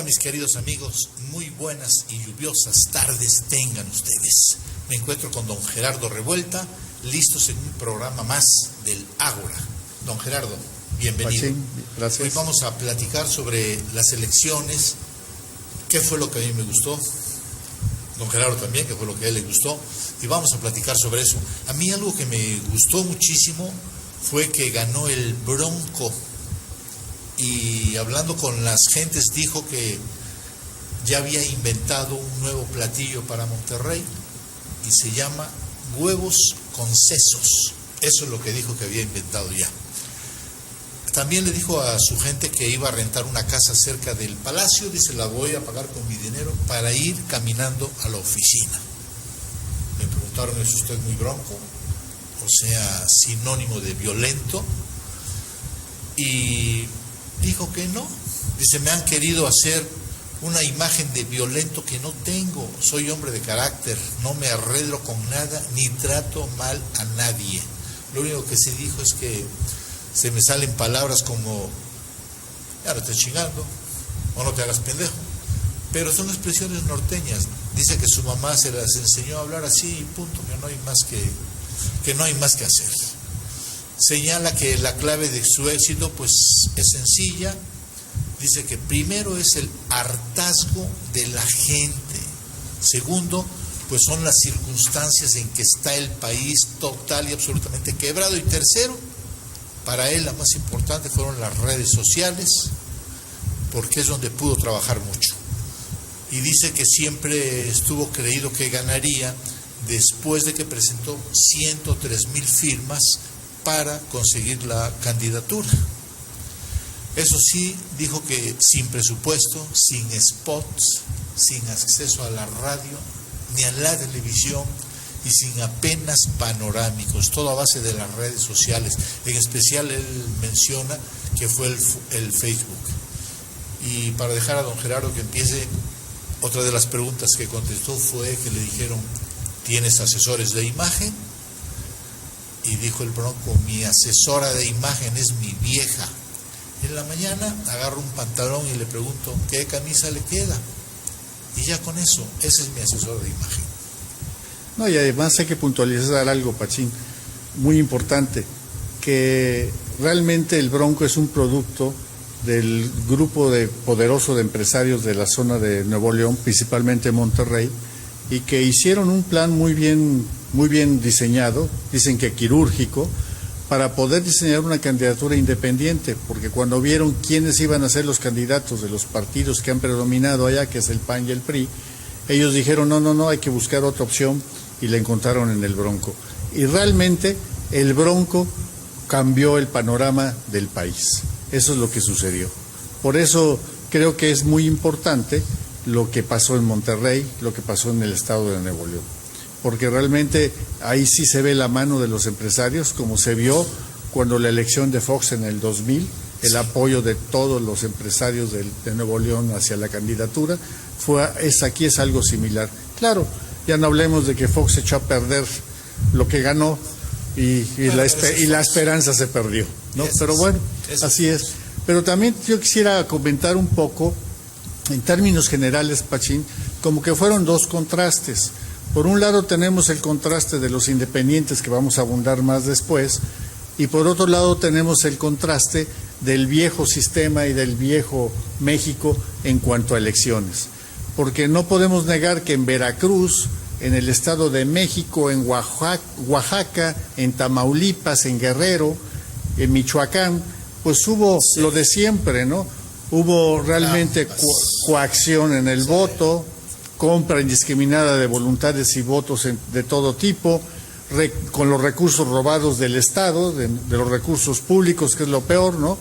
mis queridos amigos? Muy buenas y lluviosas tardes tengan ustedes. Me encuentro con don Gerardo Revuelta, listos en un programa más del Ágora. Don Gerardo, bienvenido. Pachín, gracias. Hoy vamos a platicar sobre las elecciones, qué fue lo que a mí me gustó, don Gerardo también, qué fue lo que a él le gustó, y vamos a platicar sobre eso. A mí algo que me gustó muchísimo fue que ganó el Bronco, y hablando con las gentes dijo que ya había inventado un nuevo platillo para Monterrey y se llama huevos con sesos. Eso es lo que dijo que había inventado ya. También le dijo a su gente que iba a rentar una casa cerca del palacio. Dice, la voy a pagar con mi dinero para ir caminando a la oficina. Me preguntaron, ¿es usted muy bronco? O sea, sinónimo de violento. Y dijo que no. Dice, me han querido hacer una imagen de violento que no tengo. Soy hombre de carácter, no me arredro con nada, ni trato mal a nadie. Lo único que se dijo es que se me salen palabras como, ya no estés chingando, o no te hagas pendejo. Pero son expresiones norteñas. Dice que su mamá se las enseñó a hablar así y punto, que no hay más que hacer. Señala que la clave de su éxito pues es sencilla. Dice que primero es el hartazgo de la gente. Segundo, pues son las circunstancias en que está el país total y absolutamente quebrado. Y tercero, para él la más importante fueron las redes sociales, porque es donde pudo trabajar mucho. Y dice que siempre estuvo creído que ganaría después de que presentó 103,000 firmas para conseguir la candidatura. Eso sí, dijo que sin presupuesto, sin spots, sin acceso a la radio, ni a la televisión y sin apenas panorámicos, todo a base de las redes sociales. En especial él menciona que fue el Facebook. Y para dejar a don Gerardo que empiece, otra de las preguntas que contestó fue que le dijeron, ¿tienes asesores de imagen? Y dijo el Bronco, mi asesora de imagen es mi vieja. En la mañana agarro un pantalón y le pregunto, ¿qué camisa le queda? Y ya con eso, ese es mi asesor de imagen. No, y además hay que puntualizar algo, Pachín, muy importante, que realmente el Bronco es un producto del grupo poderoso de empresarios de la zona de Nuevo León, principalmente Monterrey, y que hicieron un plan muy bien diseñado, dicen que quirúrgico, para poder diseñar una candidatura independiente, porque cuando vieron quiénes iban a ser los candidatos de los partidos que han predominado allá, que es el PAN y el PRI, ellos dijeron, no, hay que buscar otra opción, y la encontraron en el Bronco. Y realmente el Bronco cambió el panorama del país. Eso es lo que sucedió. Por eso creo que es muy importante lo que pasó en Monterrey, lo que pasó en el estado de Nuevo León, porque realmente ahí sí se ve la mano de los empresarios, como se vio cuando la elección de Fox en el 2000, el apoyo de todos los empresarios de Nuevo León hacia la candidatura, aquí es algo similar. Claro, ya no hablemos de que Fox echó a perder lo que ganó y la esperanza se perdió, ¿no? Pero bueno, así es. Pero también yo quisiera comentar un poco, en términos generales, Pachín, como que fueron dos contrastes. Por un lado tenemos el contraste de los independientes, que vamos a abundar más después, y por otro lado tenemos el contraste del viejo sistema y del viejo México en cuanto a elecciones. Porque no podemos negar que en Veracruz, en el Estado de México, en Oaxaca, en Tamaulipas, en Guerrero, en Michoacán, pues hubo lo de siempre, ¿no? Hubo realmente coacción en el voto, compra indiscriminada de voluntades y votos de todo tipo, con los recursos robados del Estado, de los recursos públicos, que es lo peor, ¿no?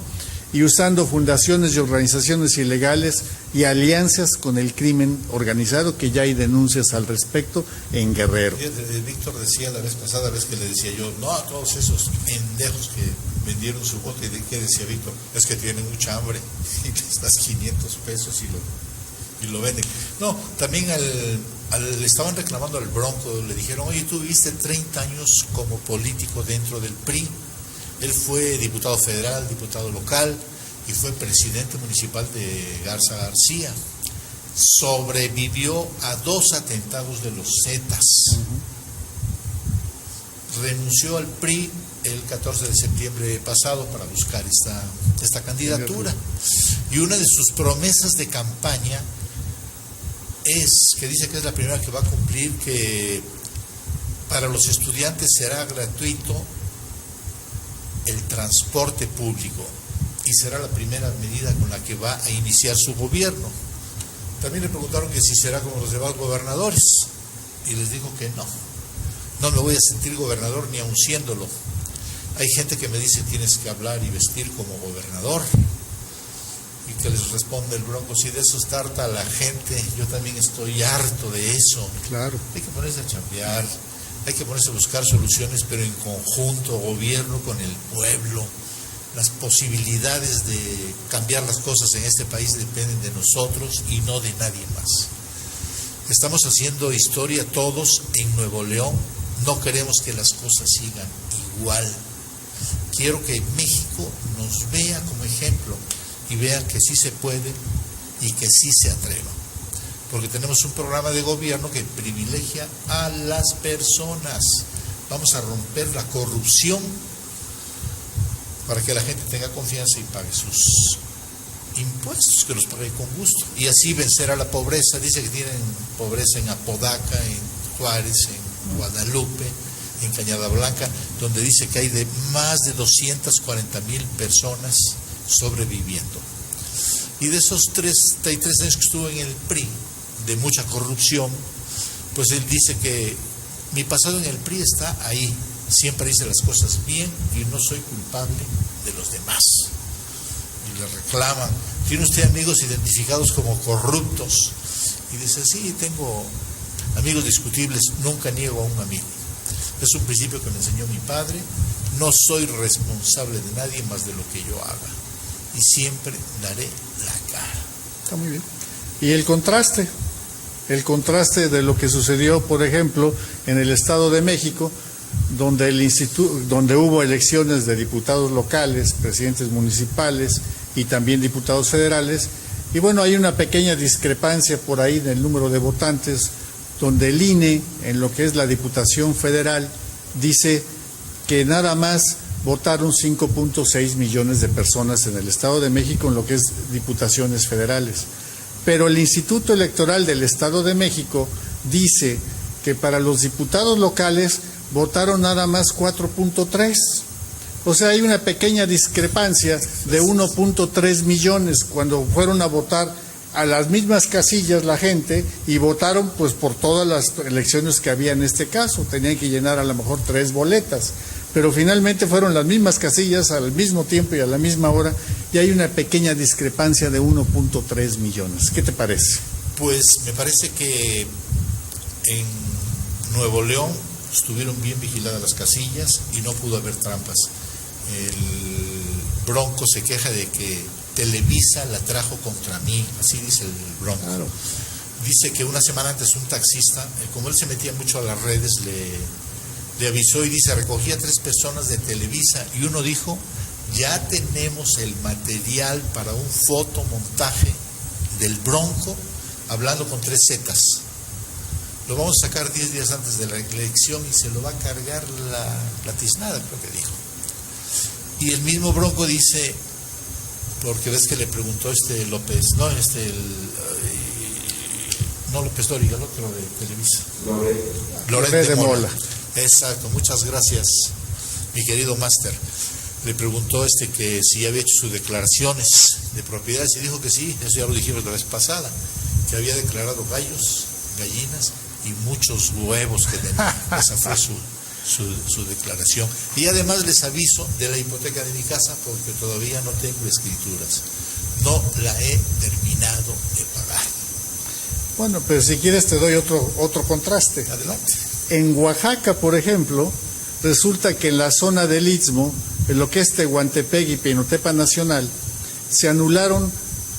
Y usando fundaciones y organizaciones ilegales y alianzas con el crimen organizado, que ya hay denuncias al respecto en Guerrero. Víctor decía la vez pasada, que le decía yo, no a todos esos pendejos que vendieron su voto, y de qué decía Víctor, es que tienen mucha hambre y les das 500 pesos y lo venden. No, también le estaban reclamando al Bronco, le dijeron, oye, tú viviste 30 años como político dentro del PRI. Él fue diputado federal, diputado local y fue presidente municipal de Garza García. sobrevivió a 2 atentados de los Zetas. Renunció al PRI el 14 de septiembre pasado para buscar esta candidatura. Y una de sus promesas de campaña es, que dice que es la primera que va a cumplir, que para los estudiantes será gratuito el transporte público y será la primera medida con la que va a iniciar su gobierno. También le preguntaron que si será como los demás gobernadores y les dijo que no. No me voy a sentir gobernador ni aun siéndolo. Hay gente que me dice tienes que hablar y vestir como gobernador, y que les responde el Bronco, si de eso está harta la gente, yo también estoy harto de eso. Claro. Hay que ponerse a chambear, hay que ponerse a buscar soluciones, pero en conjunto, gobierno con el pueblo. Las posibilidades de cambiar las cosas en este país dependen de nosotros y no de nadie más. Estamos haciendo historia todos en Nuevo León, no queremos que las cosas sigan igual. Quiero que México nos vea como ejemplo y vean que sí se puede y que sí se atreva. Porque tenemos un programa de gobierno que privilegia a las personas. Vamos a romper la corrupción para que la gente tenga confianza y pague sus impuestos, que los pague con gusto. Y así vencer a la pobreza. Dice que tienen pobreza en Apodaca, en Juárez, en Guadalupe, en Cañada Blanca, donde dice que hay de más de 240,000 personas sobreviviendo. Y de esos 33 años que estuvo en el PRI, de mucha corrupción, pues él dice que mi pasado en el PRI está ahí, siempre hice las cosas bien y no soy culpable de los demás. Y le reclaman, ¿tiene usted amigos identificados como corruptos? Y dice, sí, tengo amigos discutibles, nunca niego a un amigo. Es un principio que me enseñó mi padre, no soy responsable de nadie más de lo que yo haga. Y siempre daré la cara. Está muy bien. Y el contraste de lo que sucedió, por ejemplo, en el Estado de México, donde hubo elecciones de diputados locales, presidentes municipales y también diputados federales, y bueno, hay una pequeña discrepancia por ahí en el número de votantes, donde el INE, en lo que es la Diputación Federal, dice que nada más votaron 5.6 millones de personas en el Estado de México en lo que es diputaciones federales. Pero el Instituto Electoral del Estado de México dice que para los diputados locales votaron nada más 4.3. O sea, hay una pequeña discrepancia de 1.3 millones cuando fueron a votar a las mismas casillas la gente y votaron pues por todas las elecciones que había en este caso. Tenían que llenar a lo mejor 3 boletas, pero finalmente fueron las mismas casillas al mismo tiempo y a la misma hora, y hay una pequeña discrepancia de 1.3 millones. ¿Qué te parece? Pues me parece que en Nuevo León estuvieron bien vigiladas las casillas y no pudo haber trampas. El Bronco se queja de que Televisa la trajo contra mí, así dice el Bronco. Claro. Dice que una semana antes un taxista, como él se metía mucho a las redes, le avisó y dice, recogía 3 personas de Televisa y uno dijo, ya tenemos el material para un fotomontaje del Bronco hablando con 3 zetas. Lo vamos a sacar 10 días antes de la elección y se lo va a cargar la tiznada, creo que dijo. Y el mismo Bronco dice, porque ves que le preguntó López, no López Dóriga, el otro de Televisa. Loret de Mola. Exacto, muchas gracias, mi querido máster. Le preguntó que si había hecho sus declaraciones de propiedades y dijo que sí, eso ya lo dijimos la vez pasada, que había declarado gallos, gallinas y muchos huevos que tenía. Esa fue su declaración. Y además les aviso de la hipoteca de mi casa porque todavía no tengo escrituras. No la he terminado de pagar. Bueno, pero si quieres te doy otro contraste. Adelante. En Oaxaca, por ejemplo, resulta que en la zona del Istmo, en lo que es Tehuantepec y Pinotepa Nacional, se anularon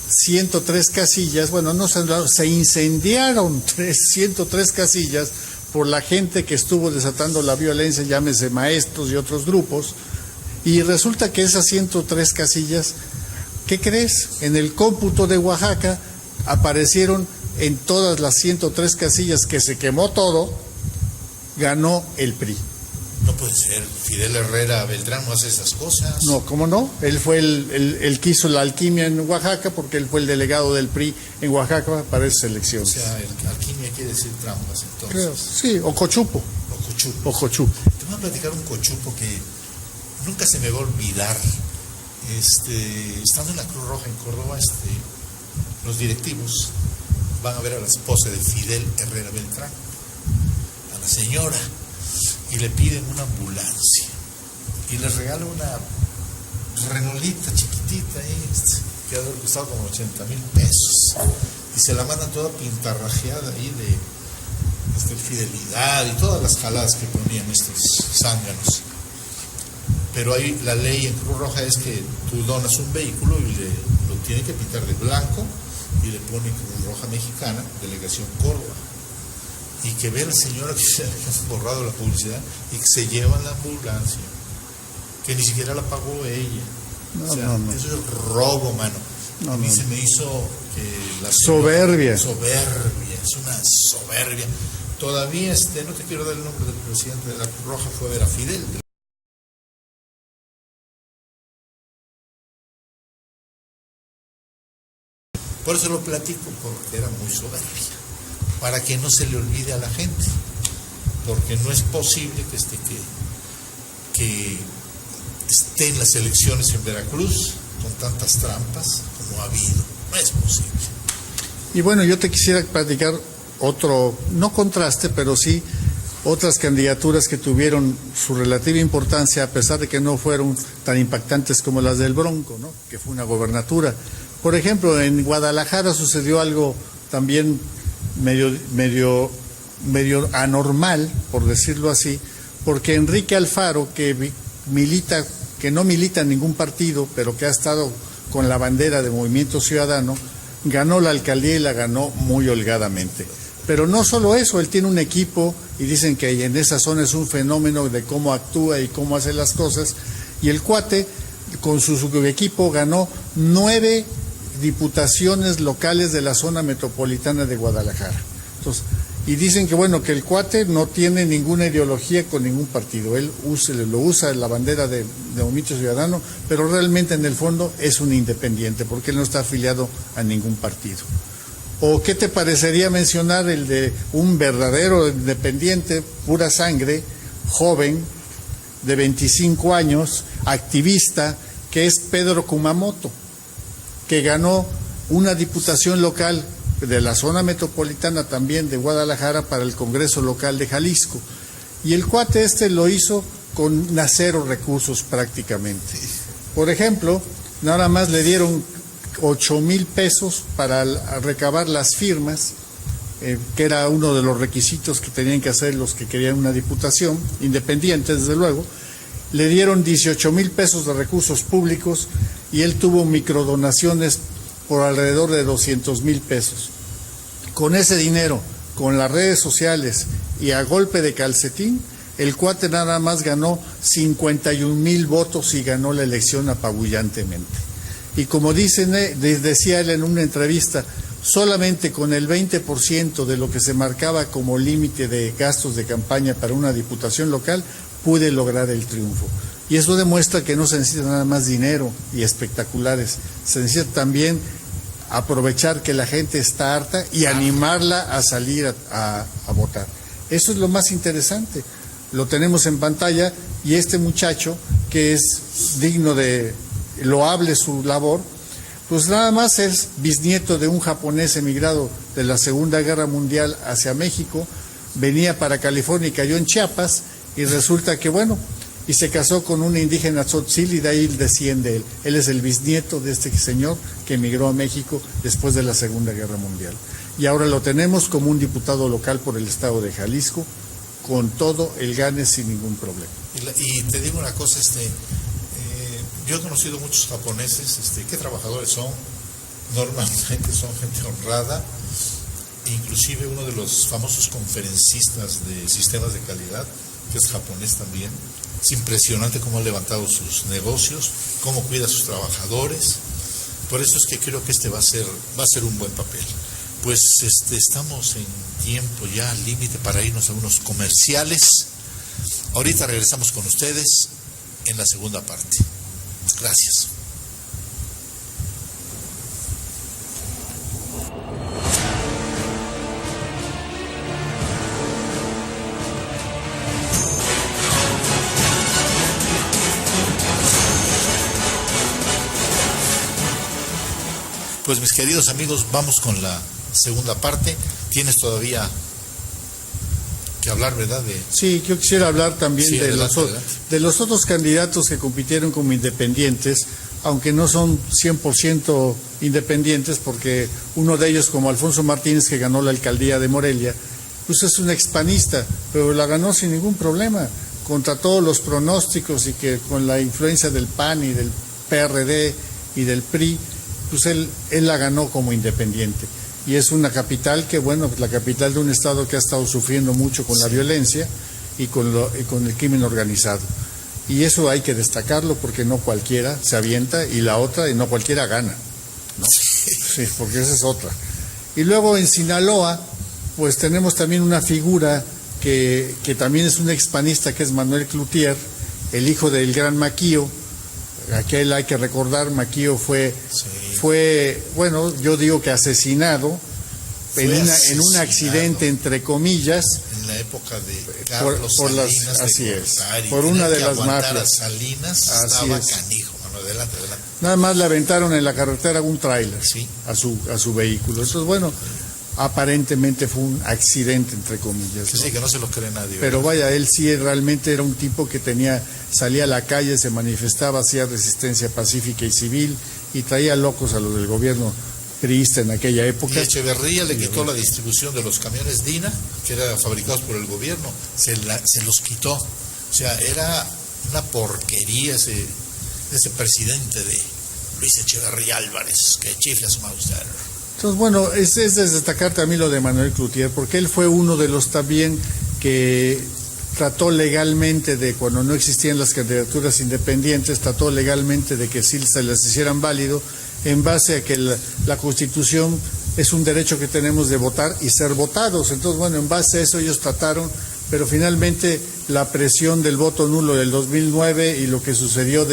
103 casillas, bueno, no se anularon, se incendiaron 103 casillas por la gente que estuvo desatando la violencia, llámese maestros y otros grupos, y resulta que esas 103 casillas, ¿qué crees? En el cómputo de Oaxaca aparecieron en todas las 103 casillas que se quemó todo, ganó el PRI. No puede ser, Fidel Herrera Beltrán no hace esas cosas. No, ¿cómo no? Él fue el que hizo la alquimia en Oaxaca, porque él fue el delegado del PRI en Oaxaca para esas elecciones. O sea, alquimia quiere decir trampas, entonces. Creo, sí, o cochupo. O cochupo. Te voy a platicar un cochupo que nunca se me va a olvidar. Estando en la Cruz Roja en Córdoba, los directivos van a ver a la esposa de Fidel Herrera Beltrán, a la señora, y le piden una ambulancia y les regala una renolita chiquitita que ha de haber costado como 80,000 pesos, y se la mandan toda pintarrajeada ahí de fidelidad y todas las jaladas que ponían estos zánganos. Pero ahí la ley en Cruz Roja es que tú donas un vehículo y lo tiene que pintar de blanco y le pone Cruz Roja Mexicana, Delegación Córdoba. Y que ve a la señora que se ha borrado la publicidad y que se lleva la ambulancia, que ni siquiera la pagó ella. No. Eso es robo, mano. A mí se me hizo que la soberbia. Es una soberbia. Todavía no te quiero dar el nombre del presidente de la Cruz Roja, fue a ver a Fidel. Por eso lo platico, porque era muy soberbia, para que no se le olvide a la gente, porque no es posible que esté en las elecciones en Veracruz con tantas trampas como ha habido. No es posible. Y bueno, yo te quisiera platicar otro, no contraste, pero sí otras candidaturas que tuvieron su relativa importancia, a pesar de que no fueron tan impactantes como las del Bronco, ¿no? Que fue una gobernatura. Por ejemplo, en Guadalajara sucedió algo también medio anormal, por decirlo así, porque Enrique Alfaro, que no milita en ningún partido, pero que ha estado con la bandera de Movimiento Ciudadano, ganó la alcaldía y la ganó muy holgadamente. Pero no solo eso, él tiene un equipo y dicen que en esa zona es un fenómeno de cómo actúa y cómo hace las cosas, y el cuate con su equipo ganó 9 diputaciones locales de la zona metropolitana de Guadalajara. Entonces, y dicen que bueno, que el cuate no tiene ninguna ideología con ningún partido, él lo usa la bandera de Movimiento Ciudadano, pero realmente en el fondo es un independiente, porque él no está afiliado a ningún partido. ¿O qué te parecería mencionar el de un verdadero independiente, pura sangre, joven, de 25 años, activista, que es Pedro Kumamoto, que ganó una diputación local de la zona metropolitana también de Guadalajara para el Congreso Local de Jalisco? Y el cuate lo hizo con 0 recursos prácticamente. Por ejemplo, nada más le dieron 8,000 pesos para recabar las firmas, que era uno de los requisitos que tenían que hacer los que querían una diputación, independiente desde luego. Le dieron 18,000 pesos de recursos públicos y él tuvo microdonaciones por alrededor de 200,000 pesos. Con ese dinero, con las redes sociales y a golpe de calcetín, el cuate nada más ganó 51,000 votos y ganó la elección apabullantemente. Y como decía él en una entrevista, solamente con el 20% de lo que se marcaba como límite de gastos de campaña para una diputación local, pude lograr el triunfo. Y eso demuestra que no se necesita nada más dinero y espectaculares, se necesita también aprovechar que la gente está harta y animarla a salir a votar. Eso es lo más interesante. Lo tenemos en pantalla, y este muchacho, que es digno de loable su labor, pues nada más es bisnieto de un japonés emigrado de la Segunda Guerra Mundial hacia México, venía para California y cayó en Chiapas, y resulta que bueno, y se casó con una indígena tzotzil, y de ahí desciende él. Él es el bisnieto de este señor que emigró a México después de la Segunda Guerra Mundial. Y ahora lo tenemos como un diputado local por el estado de Jalisco, con todo el gane sin ningún problema. Y te digo una cosa, yo he conocido muchos japoneses, qué trabajadores son, normalmente son gente honrada, inclusive uno de los famosos conferencistas de sistemas de calidad, que es japonés también. Es impresionante cómo ha levantado sus negocios, cómo cuida a sus trabajadores. Por eso es que creo que va a ser un buen papel. Pues estamos en tiempo ya límite para irnos a unos comerciales. Ahorita regresamos con ustedes en la segunda parte. Gracias. Pues mis queridos amigos, vamos con la segunda parte. Tienes todavía que hablar, ¿verdad? Sí, yo quisiera hablar también Sí, de, adelante. de los otros candidatos que compitieron como independientes, aunque no son 100% independientes, porque uno de ellos, como Alfonso Martínez, que ganó la alcaldía de Morelia, pues es un expanista, pero la ganó sin ningún problema, contra todos los pronósticos, y que con la influencia del PAN y del PRD y del PRI, pues él la ganó como independiente. Y es una capital que, bueno, la capital de un estado que ha estado sufriendo mucho con la violencia y con el crimen organizado. Y eso hay que destacarlo, porque no cualquiera se avienta, y la otra, y no cualquiera gana, ¿no? Sí, porque esa es otra. Y luego en Sinaloa, pues tenemos también una figura que también es un expanista, que es Manuel Cloutier, el hijo del gran Maquío. Aquel, hay que recordar, Maquío fue, bueno, yo digo que asesinado en un accidente, entre comillas, en la época de Carlos por Salinas, así de es, Gortari, por una de que las aguantar mafias. a Salinas, Así estaba es. canijo. Bueno, adelante. Nada más le aventaron en la carretera un tráiler, Sí. a su vehículo. Entonces, bueno, aparentemente fue un accidente, entre comillas, ¿no? Sí, que no se lo cree nadie. Pero ¿verdad? vaya, él sí realmente era un tipo que salía a la calle, se manifestaba, hacía resistencia pacífica y civil, y traía locos a los del gobierno priista en aquella Y época. Echeverría le quitó la distribución de los camiones Dina, que eran fabricados por el gobierno, se los quitó. O sea, era una porquería ese presidente de Luis Echeverría Álvarez, que chifla su Mauser. Entonces, bueno, es de destacar también lo de Manuel Cloutier, porque él fue uno de los también que trató legalmente de, cuando no existían las candidaturas independientes, trató legalmente de que sí se les hicieran válido, en base a que la Constitución es un derecho que tenemos de votar y ser votados. Entonces, bueno, en base a eso ellos trataron, pero finalmente la presión del voto nulo del 2009 y lo que sucedió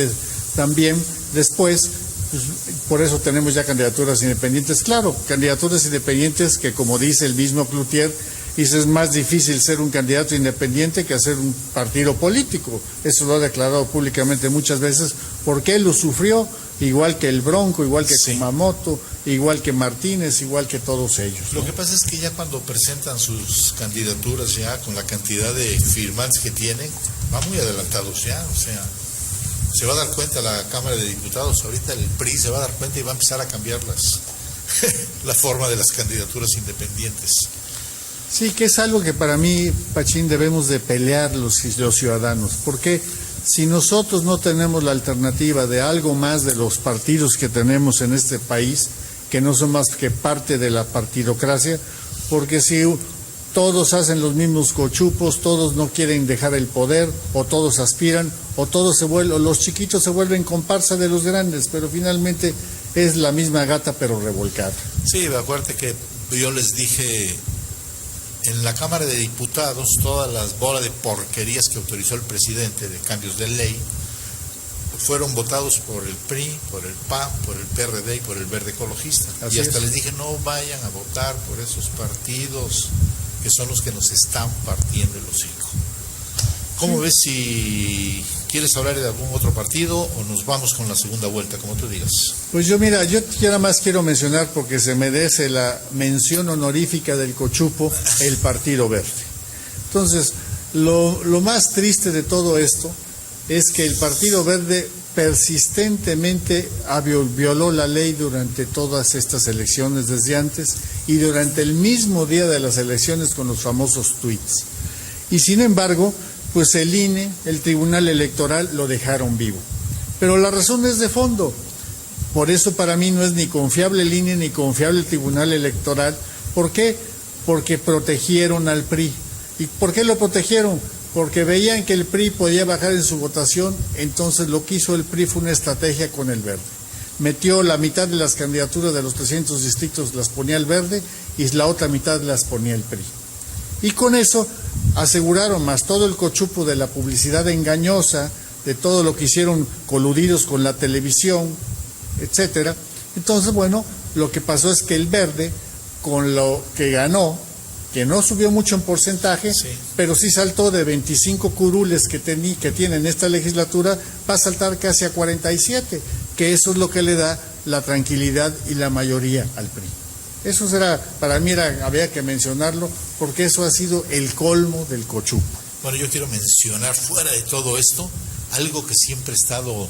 también después, pues, por eso tenemos ya candidaturas independientes. Claro, candidaturas independientes que, como dice el mismo Cloutier, es más difícil ser un candidato independiente que hacer un partido político. Eso lo ha declarado públicamente muchas veces, porque él lo sufrió, igual que el Bronco, igual que Kumamoto, igual que Martínez, igual que todos ellos, ¿no? Lo que pasa es que ya cuando presentan sus candidaturas, ya con la cantidad de firmantes que tienen, van muy adelantados ya. O sea, se va a dar cuenta la Cámara de Diputados, ahorita el PRI se va a dar cuenta y va a empezar a cambiar la forma de las candidaturas independientes. Sí, que es algo que para mí, Pachín, debemos de pelear los ciudadanos, porque si nosotros no tenemos la alternativa de algo más de los partidos que tenemos en este país, que no son más que parte de la partidocracia, porque si todos hacen los mismos cochupos, todos no quieren dejar el poder, o todos aspiran, o los chiquitos se vuelven comparsa de los grandes, pero finalmente es la misma gata pero revolcada. Sí, acuérdate que yo les dije, en la Cámara de Diputados, todas las bolas de porquerías que autorizó el presidente de cambios de ley fueron votados por el PRI, por el PAN, por el PRD y por el Verde Ecologista. Así y hasta es. les dije, no vayan a votar por esos partidos que son los que nos están partiendo el hocico. ¿Cómo ves, si quieres hablar de algún otro partido o nos vamos con la segunda vuelta, como tú digas? Pues yo nada más quiero mencionar, porque se merece la mención honorífica del cochupo, el Partido Verde. Entonces, lo más triste de todo esto es que el Partido Verde persistentemente violó la ley durante todas estas elecciones desde antes y durante el mismo día de las elecciones con los famosos tweets. Y sin embargo, pues el INE, el Tribunal Electoral, lo dejaron vivo. Pero la razón es de fondo. Por eso para mí no es ni confiable el INE ni confiable el Tribunal Electoral. ¿Por qué? Porque protegieron al PRI. ¿Y por qué lo protegieron? Porque veían que el PRI podía bajar en su votación, entonces lo que hizo el PRI fue una estrategia con el Verde. metió la mitad de las candidaturas de los 300 distritos, las ponía el Verde, y la otra mitad las ponía el PRI. Y con eso aseguraron, más todo el cochupo de la publicidad engañosa, de todo lo que hicieron coludidos con la televisión, etcétera. Entonces, bueno, lo que pasó es que el Verde, con lo que ganó, que no subió mucho en porcentaje, sí, pero sí saltó de 25 curules que tiene en esta legislatura, va a saltar casi a 47, que eso es lo que le da la tranquilidad y la mayoría al PRI. Eso para mí había que mencionarlo, porque eso ha sido el colmo del cochupo. Bueno, yo quiero mencionar, fuera de todo esto, algo que siempre he estado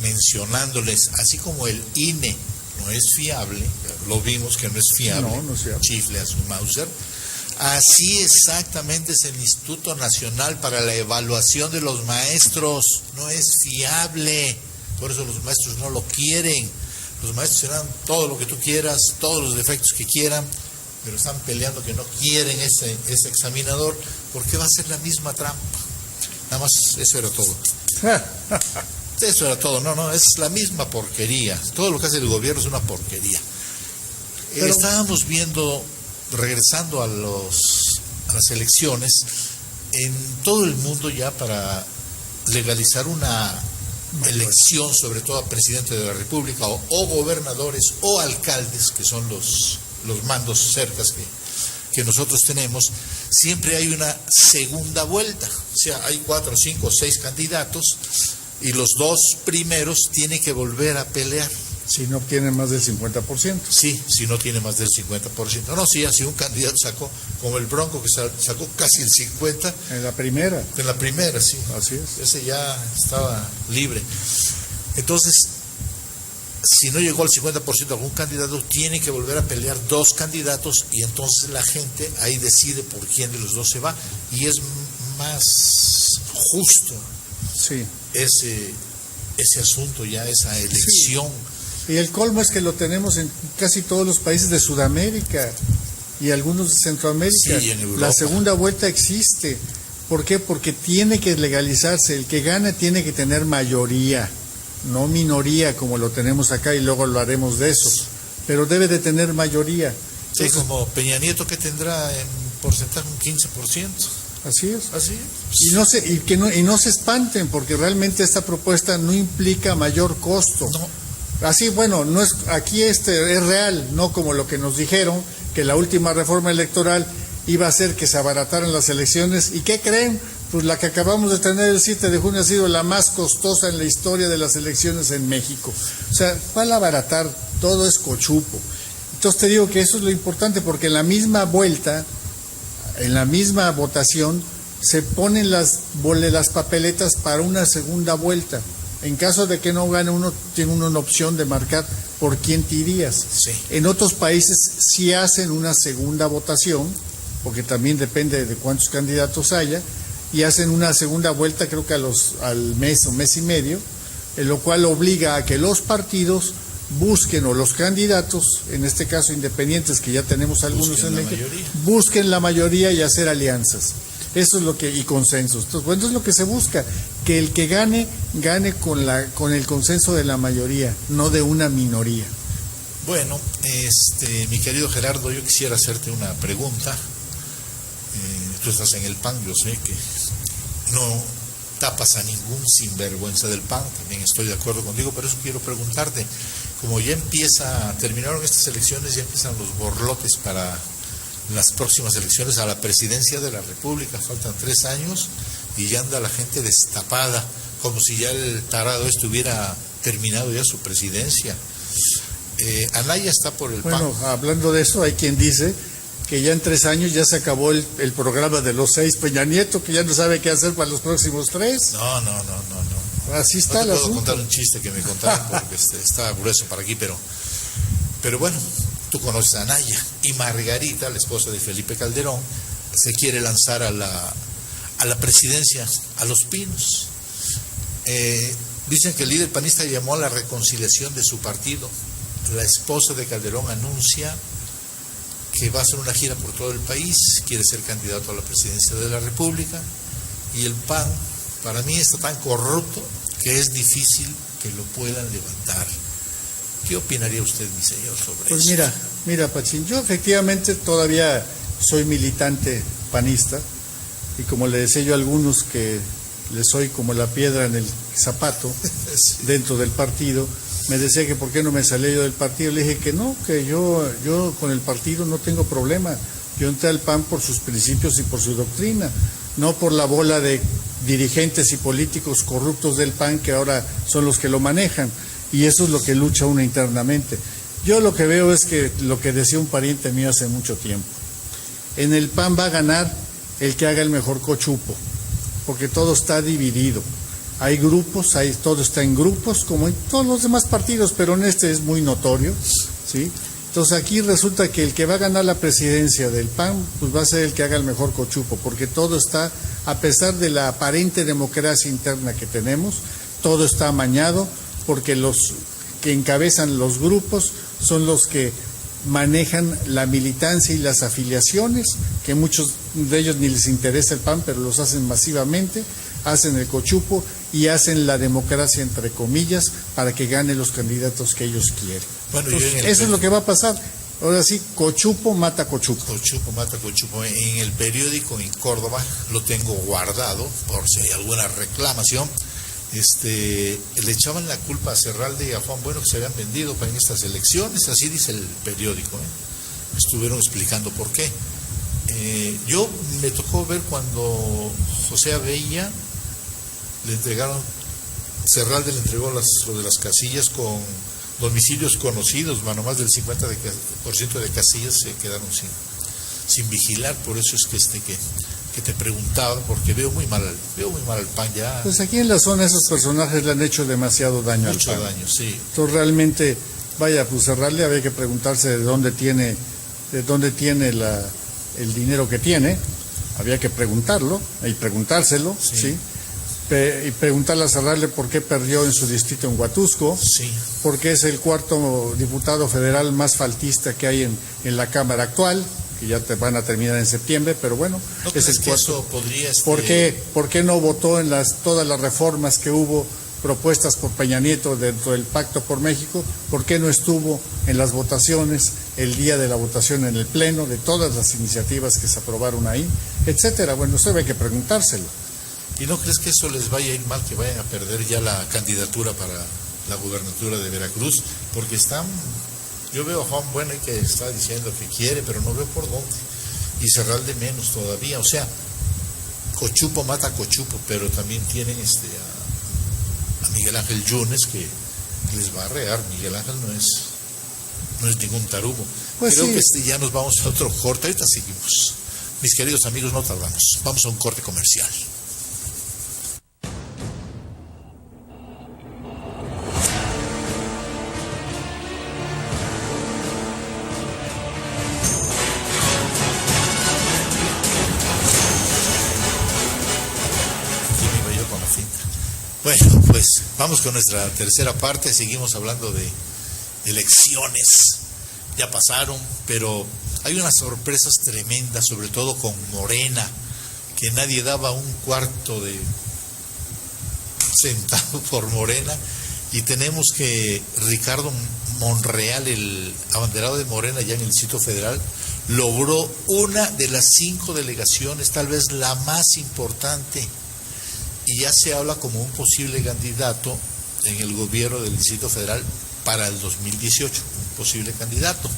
mencionándoles, así como el INE no es fiable, lo vimos que no es fiable, no es fiable. Chifle a su Mauser, así exactamente es el Instituto Nacional para la Evaluación de los Maestros, no es fiable, por eso los maestros no lo quieren. Los maestros serán todo lo que tú quieras, todos los defectos que quieran, pero están peleando que no quieren ese examinador, porque va a ser la misma trampa. Nada más, eso era todo. Eso era todo, no, es la misma porquería. Todo lo que hace el gobierno es una porquería. Pero estábamos viendo, regresando a las elecciones, en todo el mundo ya para legalizar una elección, sobre todo a presidente de la República o gobernadores o alcaldes, que son los mandos cercas que nosotros tenemos, siempre hay una segunda vuelta. O sea, hay 4, 5, 6 candidatos y los 2 primeros tienen que volver a pelear. Si no obtienen más del 50%. Sí, si no tiene más del 50%. No, sí, así un candidato sacó, como el Bronco, que sacó casi el 50%. En la primera. En la primera, sí. Así es. Ese ya estaba libre. Entonces, si no llegó al 50% algún candidato, tiene que volver a pelear 2 candidatos y entonces la gente ahí decide por quién de los 2 se va. Y es más justo, sí, ese asunto ya, esa elección. Sí. Y el colmo es que lo tenemos en casi todos los países de Sudamérica y algunos de Centroamérica. Sí, en Europa. La segunda vuelta existe. ¿Por qué? Porque tiene que legalizarse. El que gana tiene que tener mayoría, no minoría como lo tenemos acá, y luego hablaremos de eso. Pero debe de tener mayoría. Sí, como Peña Nieto, que tendrá en porcentaje un 15%. Así es. Así es. Y no se espanten, porque realmente esta propuesta no implica mayor costo. No. Así, bueno, no es aquí es real, no como lo que nos dijeron, que la última reforma electoral iba a hacer que se abarataran las elecciones. ¿Y qué creen? Pues la que acabamos de tener el 7 de junio ha sido la más costosa en la historia de las elecciones en México. O sea, ¿cuál abaratar? Todo es cochupo. Entonces te digo que eso es lo importante, porque en la misma vuelta, en la misma votación, se ponen las papeletas para una segunda vuelta. En caso de que no gane uno, tiene uno una opción de marcar por quién te irías. Sí. En otros países sí hacen una segunda votación, porque también depende de cuántos candidatos haya, y hacen una segunda vuelta, creo que al mes o mes y medio, en lo cual obliga a que los partidos busquen, o los candidatos, en este caso independientes, que ya tenemos algunos en México, busquen la mayoría y hacer alianzas. Eso es lo que, y consensos. Entonces, bueno, es lo que se busca, que el que gane con el consenso de la mayoría, no de una minoría. Bueno, mi querido Gerardo, yo quisiera hacerte una pregunta. Tú estás en el PAN, yo sé que no tapas a ningún sinvergüenza del PAN, también estoy de acuerdo contigo, pero eso quiero preguntarte, como ya terminaron estas elecciones, ya empiezan los borlotes para las próximas elecciones a la presidencia de la República, faltan 3 años y ya anda la gente destapada, como si ya el tarado hubiera terminado ya su presidencia. Anaya está por el PAN. Bueno, hablando de eso, hay quien dice que ya en 3 años ya se acabó el programa de los 6 Peña Nieto, que ya no sabe qué hacer para los próximos 3. No. Así está el asunto. No te puedo contar un chiste que me contaron porque está grueso para aquí, pero bueno, tú conoces a Anaya, y Margarita, la esposa de Felipe Calderón, se quiere lanzar a la presidencia, a Los Pinos. Dicen que el líder panista llamó a la reconciliación de su partido. La esposa de Calderón anuncia que va a hacer una gira por todo el país, quiere ser candidato a la presidencia de la República, y el PAN, para mí, está tan corrupto que es difícil que lo puedan levantar. ¿Qué opinaría usted, mi señor, sobre Pues eso? mira, Pachín, yo efectivamente todavía soy militante panista y como le decía yo a algunos que le soy como la piedra en el zapato dentro del partido, me decía que por qué no me salía yo del partido. Le dije que no, que yo con el partido no tengo problema. Yo entré al PAN por sus principios y por su doctrina, no por la bola de dirigentes y políticos corruptos del PAN que ahora son los que lo manejan. Y eso es lo que lucha uno internamente. Yo lo que veo es que lo que decía un pariente mío hace mucho tiempo. En el PAN va a ganar el que haga el mejor cochupo, porque todo está dividido. Hay grupos, todo está en grupos, como en todos los demás partidos, pero en este es muy notorio, ¿sí? Entonces aquí resulta que el que va a ganar la presidencia del PAN, pues va a ser el que haga el mejor cochupo, porque todo está, a pesar de la aparente democracia interna que tenemos, todo está amañado, porque los que encabezan los grupos son los que manejan la militancia y las afiliaciones, que muchos de ellos ni les interesa el PAN, pero los hacen masivamente, hacen el cochupo y hacen la democracia entre comillas para que ganen los candidatos que ellos quieren. Bueno, entonces, eso es lo que va a pasar. Ahora sí, cochupo mata cochupo. Cochupo mata cochupo. En el periódico en Córdoba lo tengo guardado por si hay alguna reclamación. Le echaban la culpa a Cerralde y a Juan Bueno que se habían vendido para en estas elecciones, así dice el periódico, estuvieron explicando por qué. Yo me tocó ver cuando José Abella le entregaron, Cerralde le entregó lo de las casillas con domicilios conocidos, más del 50% de casillas se quedaron sin vigilar, por eso es que te preguntaba, porque veo muy mal al PAN ya. Pues aquí en la zona esos personajes le han hecho demasiado daño al PAN. Mucho daño, sí. Entonces realmente, pues Cerralde había que preguntarse de dónde tiene el dinero que tiene, había que preguntarlo y preguntárselo, ¿sí? Y preguntarle a Cerralde por qué perdió en su distrito en Huatusco, sí, porque es el cuarto diputado federal más faltista que hay en la Cámara actual, que ya van a terminar en septiembre, pero bueno, ¿no es el cuarto. Eso podría, ¿Por qué no votó en todas las reformas que hubo propuestas por Peña Nieto dentro del Pacto por México? ¿Por qué no estuvo en las votaciones el día de la votación en el Pleno de todas las iniciativas que se aprobaron ahí, etcétera? Bueno, eso hay que preguntárselo. ¿Y no crees que eso les vaya a ir mal, que vayan a perder ya la candidatura para la gubernatura de Veracruz? Porque yo veo a Juan Bueno que está diciendo que quiere, pero no veo por dónde. Y Cerralde menos todavía. O sea, cochupo mata cochupo, pero también tienen a Miguel Ángel Yunes que les va a arrear. Miguel Ángel no es ningún tarugo. Pues creo sí. que ya nos vamos a otro corte. Ahorita seguimos. Mis queridos amigos, no tardamos. Vamos a un corte comercial. Bueno, pues vamos con nuestra tercera parte, seguimos hablando de elecciones, ya pasaron, pero hay unas sorpresas tremendas, sobre todo con Morena, que nadie daba un cuarto de centavo por Morena, y tenemos que Ricardo Monreal, el abanderado de Morena ya en el Distrito Federal, logró una de las 5 delegaciones, tal vez la más importante, y ya se habla como un posible candidato en el gobierno del Distrito Federal para el 2018, un posible candidato.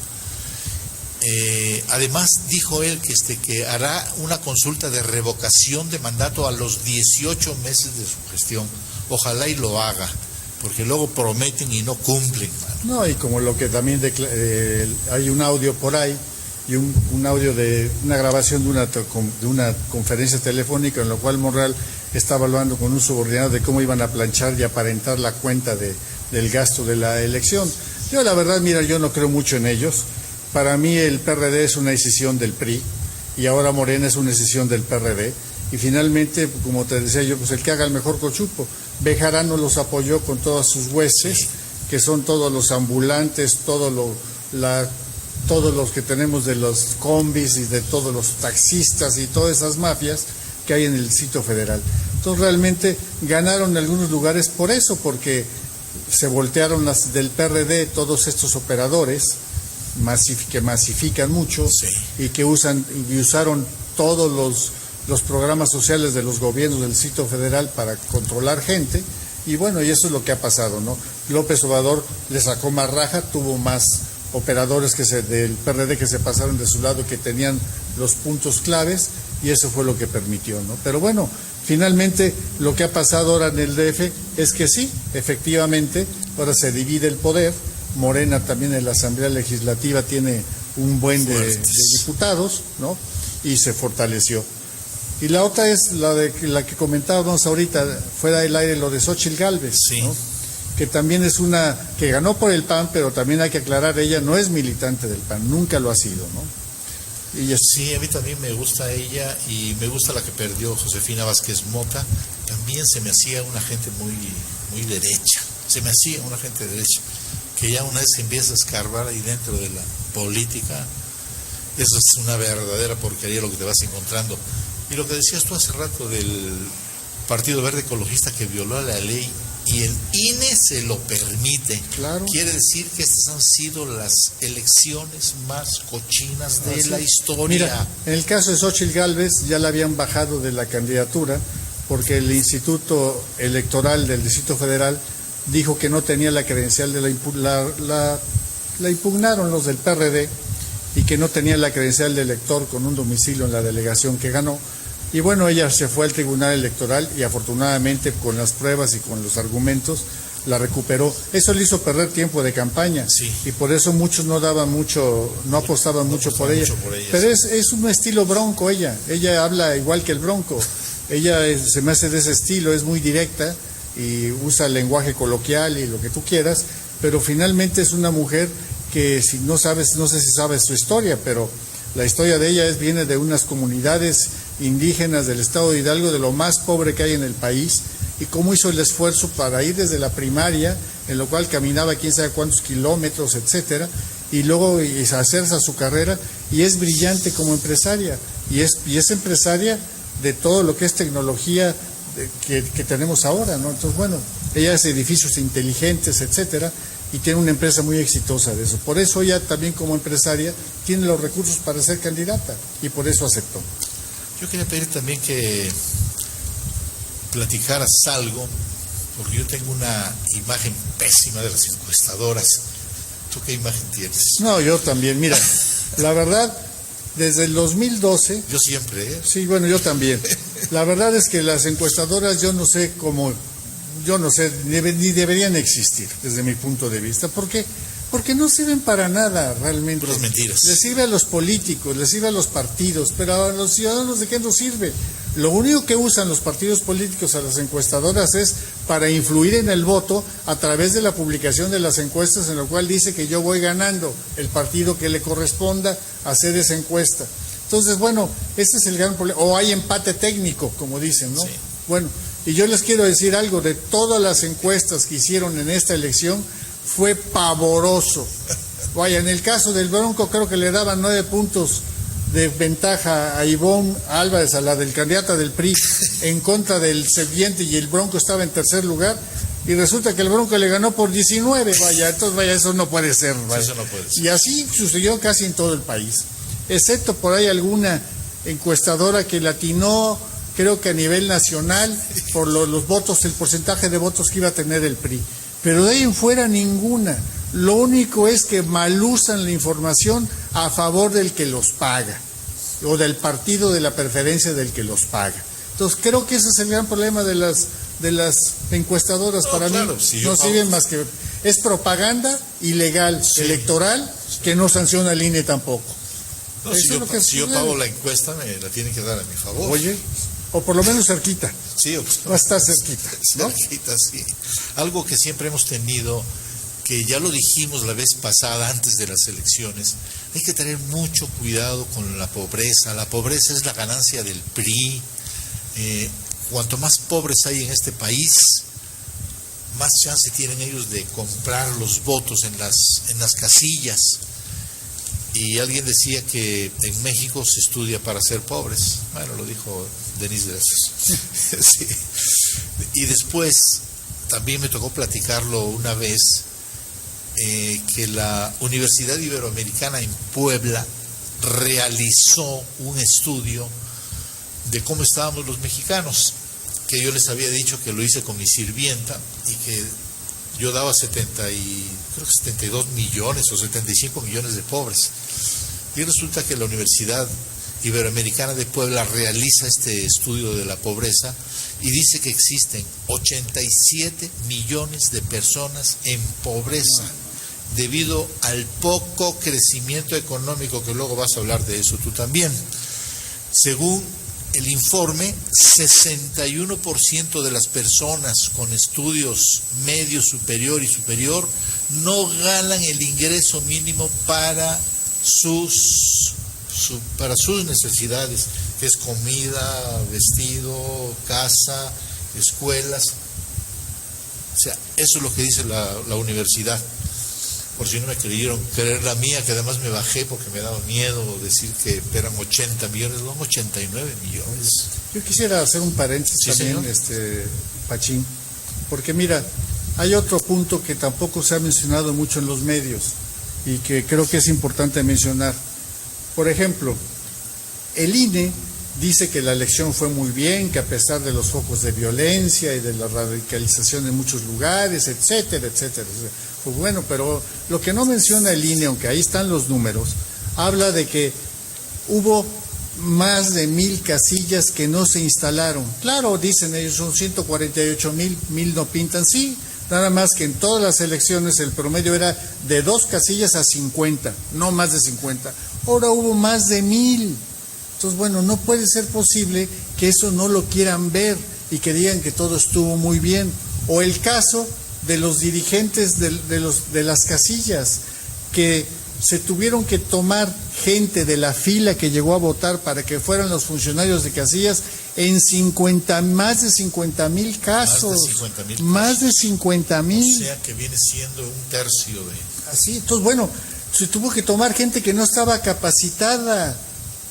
Además dijo él que hará una consulta de revocación de mandato a los 18 meses de su gestión. Ojalá y lo haga, porque luego prometen y no cumplen. No, y como lo que también hay un audio por ahí, y un audio de una grabación de una conferencia telefónica en la cual Monreal está evaluando con un subordinado de cómo iban a planchar y aparentar la cuenta del gasto de la elección. Yo la verdad, mira, yo no creo mucho en ellos. Para mí el PRD es una decisión del PRI y ahora Morena es una decisión del PRD. Y finalmente, como te decía yo, pues el que haga el mejor cochupo. Bejarano los apoyó con todas sus huestes, que son todos los ambulantes, todos los que tenemos de los combis y de todos los taxistas y todas esas mafias que hay en el Distrito Federal. Entonces realmente ganaron en algunos lugares por eso, porque se voltearon del PRD todos estos operadores que masifican mucho, sí, y que usaron todos los programas sociales de los gobiernos del Distrito Federal para controlar gente, y bueno, y eso es lo que ha pasado, ¿no? López Obrador le sacó más raja, tuvo más operadores del PRD que se pasaron de su lado, que tenían los puntos claves, y eso fue lo que permitió, ¿no? Pero bueno, finalmente lo que ha pasado ahora en el DF es que sí, efectivamente, ahora se divide el poder. Morena también en la Asamblea Legislativa tiene un buen de diputados, ¿no? Y se fortaleció. Y la otra es la que comentábamos ahorita, fuera del aire, lo de Xóchitl Gálvez, sí, ¿no? Que también es una que ganó por el PAN, pero también hay que aclarar, ella no es militante del PAN, nunca lo ha sido, ¿no? Y sí, a mí también me gusta ella, y me gusta la que perdió Josefina Vázquez Mota. También se me hacía una gente muy derecha, se me hacía una gente derecha, que ya una vez que empieza a escarbar ahí dentro de la política, eso es una verdadera porquería lo que te vas encontrando. Y lo que decías tú hace rato del Partido Verde Ecologista, que violó la ley y el INE se lo permite. Claro. Quiere decir que estas han sido las elecciones más cochinas de la historia. Mira, en el caso de Xóchitl Gálvez ya la habían bajado de la candidatura porque el Instituto Electoral del Distrito Federal dijo que no tenía la credencial la impugnaron los del PRD, y que no tenía la credencial de elector con un domicilio en la delegación que ganó. Y bueno, ella se fue al Tribunal Electoral y afortunadamente con las pruebas y con los argumentos la recuperó. Eso le hizo perder tiempo de campaña, sí, y por eso muchos no apostaban mucho por ella. Pero sí, es un estilo bronco ella habla igual que el Bronco. Ella se me hace de ese estilo, es muy directa y usa el lenguaje coloquial y lo que tú quieras, pero finalmente es una mujer que, si no sabes, no sé si sabes su historia, pero la historia de ella viene de unas comunidades indígenas del estado de Hidalgo, de lo más pobre que hay en el país, y cómo hizo el esfuerzo para ir desde la primaria, en lo cual caminaba quién sabe cuántos kilómetros, etcétera, y luego hacerse a su carrera, y es brillante como empresaria, y es empresaria de todo lo que es tecnología que tenemos ahora, ¿no? Entonces, bueno, ella hace edificios inteligentes, etcétera, y tiene una empresa muy exitosa de eso. Por eso ella también como empresaria tiene los recursos para ser candidata, y por eso aceptó. Yo quería pedir también que platicaras algo, porque yo tengo una imagen pésima de las encuestadoras. ¿Tú qué imagen tienes? No, yo también. Mira, la verdad, desde el 2012... Yo siempre, ¿eh? Sí, bueno, yo también. La verdad es que las encuestadoras yo no sé, ni deberían existir desde mi punto de vista. ¿Por qué? Porque no sirven para nada realmente. Puras mentiras. Les sirve a los políticos, les sirve a los partidos, pero a los ciudadanos, ¿de qué nos sirve? Lo único que usan los partidos políticos a las encuestadoras es para influir en el voto a través de la publicación de las encuestas, en lo cual dice que yo voy ganando el partido que le corresponda hacer esa encuesta. Entonces, bueno, este es el gran problema. O hay empate técnico, como dicen, ¿no? Sí. Bueno, y yo les quiero decir algo, de todas las encuestas que hicieron en esta elección, fue pavoroso. Vaya, en el caso del Bronco creo que le daban 9 puntos de ventaja a Ivonne Álvarez, a la del candidata del PRI, en contra del siguiente, y el Bronco estaba en tercer lugar, y resulta que el Bronco le ganó por 19, vaya, entonces vaya, eso no puede ser, vaya. Eso no puede ser. Y así sucedió casi en todo el país, excepto por ahí alguna encuestadora que latinó, creo que a nivel nacional, por los votos, el porcentaje de votos que iba a tener el PRI. Pero de ahí en fuera ninguna. Lo único es que malusan la información a favor del que los paga, o del partido de la preferencia del que los paga. Entonces creo que ese es el gran problema de las encuestadoras. No, para claro, mí si no sirven más que... Es propaganda ilegal, sí, electoral, que no sanciona el INE tampoco. No, si yo pago la encuesta, me la tienen que dar a mi favor. Oye, o por lo menos cerquita. Sí, va a estar cerquita, ¿no? Cerquita, sí. Algo que siempre hemos tenido, que ya lo dijimos la vez pasada antes de las elecciones, hay que tener mucho cuidado con la pobreza. La pobreza es la ganancia del PRI. Cuanto más pobres hay en este país, más chance tienen ellos de comprar los votos en las casillas. Y alguien decía que en México se estudia para ser pobres. Bueno, lo dijo Denise Dresser. Sí. Y después, también me tocó platicarlo una vez, que la Universidad Iberoamericana en Puebla realizó un estudio de cómo estábamos los mexicanos, que yo les había dicho que lo hice con mi sirvienta y que yo daba 72 millones o 75 millones de pobres. Y resulta que la Universidad Iberoamericana de Puebla realiza este estudio de la pobreza y dice que existen 87 millones de personas en pobreza debido al poco crecimiento económico, que luego vas a hablar de eso tú también. Según el informe, 61% de las personas con estudios medio, superior y superior no ganan el ingreso mínimo para sus necesidades, que es comida, vestido, casa, escuelas. O sea, eso es lo que dice la universidad. Por si no me creyeron creer la mía, que además me bajé porque me daba miedo decir que eran 80 millones, no, 89 millones. Yo quisiera hacer un paréntesis también, Pachín, porque mira, hay otro punto que tampoco se ha mencionado mucho en los medios y que creo que es importante mencionar. Por ejemplo, el INE dice que la elección fue muy bien, que a pesar de los focos de violencia y de la radicalización en muchos lugares, etcétera, etcétera. Pues bueno, pero lo que no menciona el INE, aunque ahí están los números, habla de que hubo más de 1,000 casillas que no se instalaron. Claro, dicen ellos, son 148,000, 1,000 no pintan, sí, nada más que en todas las elecciones el promedio era de 2 casillas a 50, no más de 50. Ahora hubo más de 1,000. Entonces, bueno, no puede ser posible que eso no lo quieran ver y que digan que todo estuvo muy bien. O el caso de los dirigentes de las casillas, que se tuvieron que tomar gente de la fila que llegó a votar para que fueran los funcionarios de casillas en más de 50,000 casos. Más de 50,000. O sea que viene siendo un tercio de... Así, entonces, bueno, se tuvo que tomar gente que no estaba capacitada,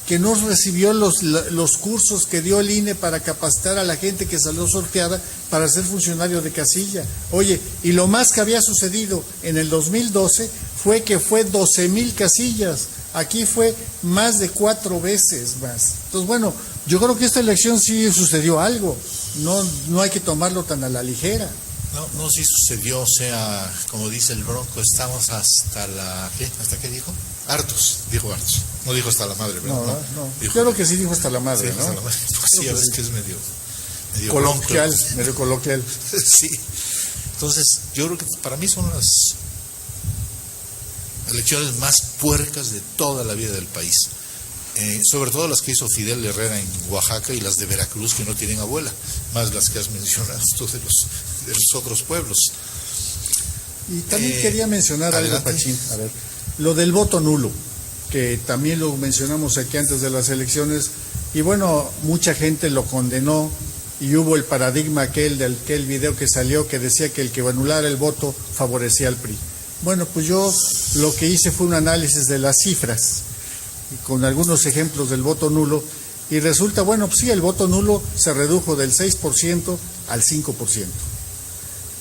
que no recibió los cursos que dio el INE para capacitar a la gente que salió sorteada para ser funcionario de casilla. Oye, y lo más que había sucedido en el 2012 fue que fue 12,000 casillas. Aquí fue más de 4 veces más. Entonces, bueno, yo creo que esta elección sí sucedió algo. No hay que tomarlo tan a la ligera. No, sí sucedió, o sea, como dice el Bronco, estamos hasta ¿qué? ¿Hasta qué dijo? Hartos, dijo hartos. No dijo hasta la madre, ¿verdad? No. Dijo, claro que sí dijo hasta la madre, sí, ¿no? Hasta la madre. Pues sí, a veces que es medio coloquial, bronco. medio coloquial. Sí. Entonces, yo creo que para mí son las elecciones más puercas de toda la vida del país. Sobre todo las que hizo Fidel Herrera en Oaxaca y las de Veracruz, que no tienen abuela, más las que has mencionado tú de los otros pueblos. Y también quería mencionar adelante. algo, Pachín, a ver, lo del voto nulo, que también lo mencionamos aquí antes de las elecciones, y bueno, mucha gente lo condenó, y hubo el paradigma aquel video que salió que decía que el que anulara el voto favorecía al PRI. Bueno, pues yo lo que hice fue un análisis de las cifras, con algunos ejemplos del voto nulo, y resulta, bueno, pues sí, el voto nulo se redujo del 6% al 5%.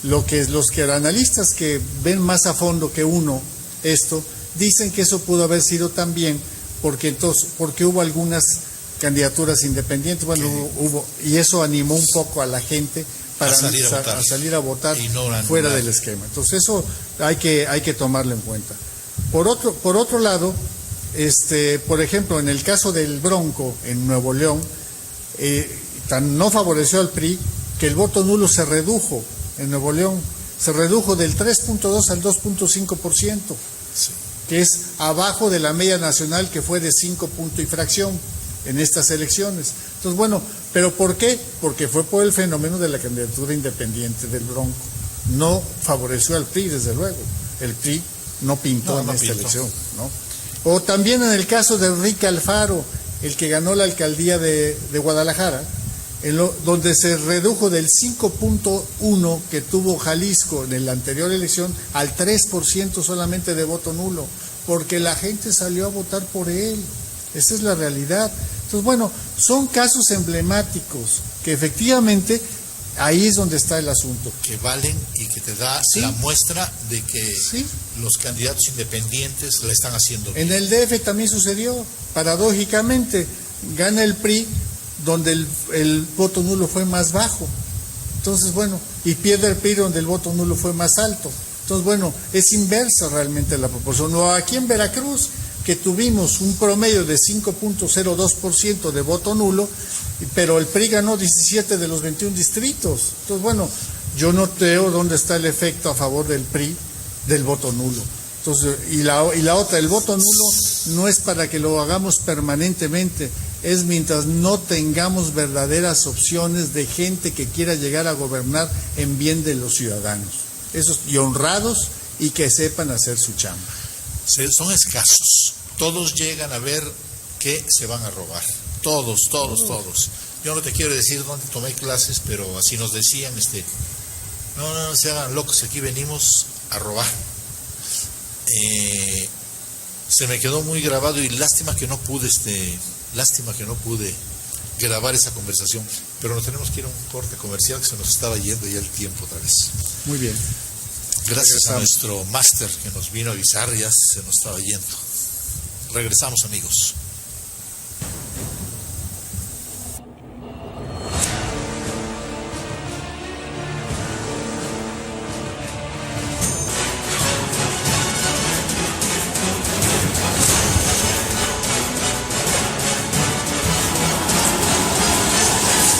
Los analistas que ven más a fondo que uno esto, dicen que eso pudo haber sido también porque hubo algunas candidaturas independientes, bueno, hubo, y eso animó un poco a la gente para salir a votar fuera del esquema. Entonces eso hay que tomarlo en cuenta. Por otro lado, por ejemplo, en el caso del Bronco en Nuevo León, no favoreció al PRI que el voto nulo se redujo en Nuevo León, se redujo del 3.2 al 2.5%, sí, que es abajo de la media nacional, que fue de 5 puntos y fracción en estas elecciones. Entonces, bueno, ¿pero por qué? Porque fue por el fenómeno de la candidatura independiente del Bronco. No favoreció al PRI, desde luego. El PRI no pintó en esta elección, ¿no? O también en el caso de Enrique Alfaro, el que ganó la alcaldía de Guadalajara, donde se redujo del 5.1 que tuvo Jalisco en la anterior elección al 3% solamente de voto nulo, porque la gente salió a votar por él. Esa es la realidad. Entonces, bueno, son casos emblemáticos que efectivamente Ahí es donde está el asunto. Que valen y que te da Sí. la muestra de que Sí. los candidatos independientes la están haciendo bien. En el DF también sucedió, paradójicamente, gana el PRI donde el voto nulo fue más bajo. Entonces, bueno, y pierde el PRI donde el voto nulo fue más alto. Entonces, bueno, es inversa realmente la proporción. O aquí en Veracruz, que tuvimos un promedio de 5.02% de voto nulo, pero el PRI ganó 17 de los 21 distritos. Entonces, bueno, yo no veo dónde está el efecto a favor del PRI del voto nulo. Entonces, y la otra, el voto nulo no es para que lo hagamos permanentemente, es mientras no tengamos verdaderas opciones de gente que quiera llegar a gobernar en bien de los ciudadanos. Esos, y honrados y que sepan hacer su chamba. Son escasos. Todos llegan a ver que se van a robar. Todos. Yo no te quiero decir dónde tomé clases, pero así nos decían, no se hagan locos, aquí venimos a robar. Se me quedó muy grabado y lástima que no pude grabar esa conversación, pero nos tenemos que ir a un corte comercial que se nos estaba yendo ya el tiempo otra vez. Muy bien. Gracias a nuestro máster que nos vino a avisar, ya se nos estaba yendo. Regresamos, amigos.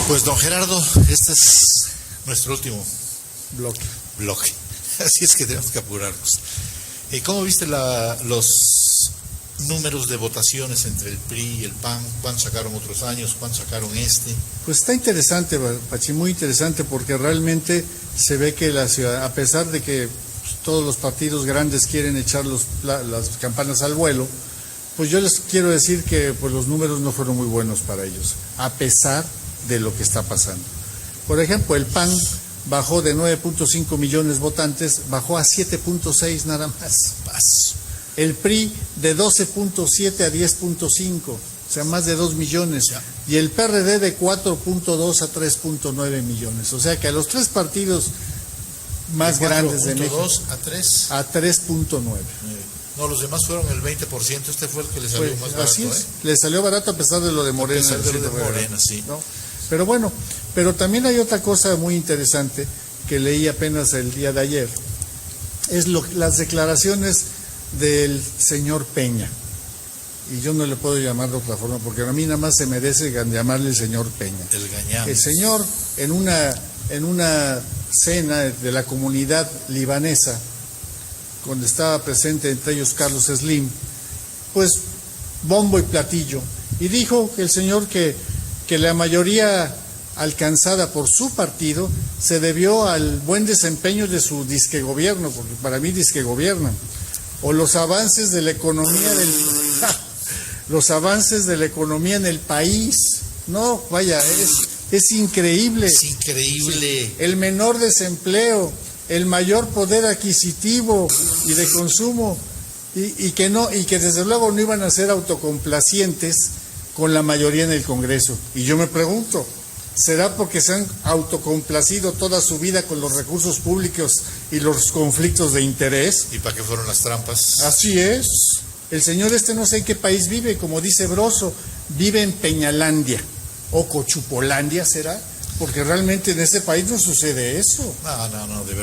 Pues don Gerardo, este es nuestro último bloque. Así es que tenemos que apurarnos. ¿Cómo viste los números de votaciones entre el PRI y el PAN? ¿Cuántos sacaron otros años? ¿Cuántos sacaron este? Pues está interesante, Pachi, muy interesante, porque realmente se ve que la ciudad, a pesar de que todos los partidos grandes quieren echar las campanas al vuelo, pues yo les quiero decir que pues los números no fueron muy buenos para ellos, a pesar de lo que está pasando. Por ejemplo, el PAN bajó de 9.5 millones votantes, bajó a 7.6 nada más. El PRI de 12.7 a 10.5, o sea, más de 2 millones. Y el PRD de 4.2 a 3.9 millones. O sea que a los tres partidos más grandes de México. ¿De 4.2 a 3? A 3.9. No, los demás fueron el 20%, este fue el que le salió más barato. Así es, le salió barato a pesar de lo de Morena. A pesar de lo de Morena, sí. ¿No? Pero bueno, pero también hay otra cosa muy interesante que leí apenas el día de ayer, es las declaraciones del señor Peña, y yo no le puedo llamar de otra forma, porque a mí nada más se merece llamarle el señor Peña. El gañán. El señor, en una cena de la comunidad libanesa, donde estaba presente entre ellos Carlos Slim, pues bombo y platillo, y dijo que el señor que la mayoría alcanzada por su partido se debió al buen desempeño de su disque gobierno, porque para mí disque gobiernan, o los avances de la economía en el país. No, vaya, es increíble. Es increíble. Sí, el menor desempleo, el mayor poder adquisitivo y de consumo, y que desde luego no iban a ser autocomplacientes con la mayoría en el Congreso. Y yo me pregunto, ¿será porque se han autocomplacido toda su vida con los recursos públicos y los conflictos de interés? ¿Y para qué fueron las trampas? Así es. El señor no sé en qué país vive, como dice Broso, vive en Peñalandia o Cochupolandia, ¿será? Porque realmente en ese país no sucede eso. No, de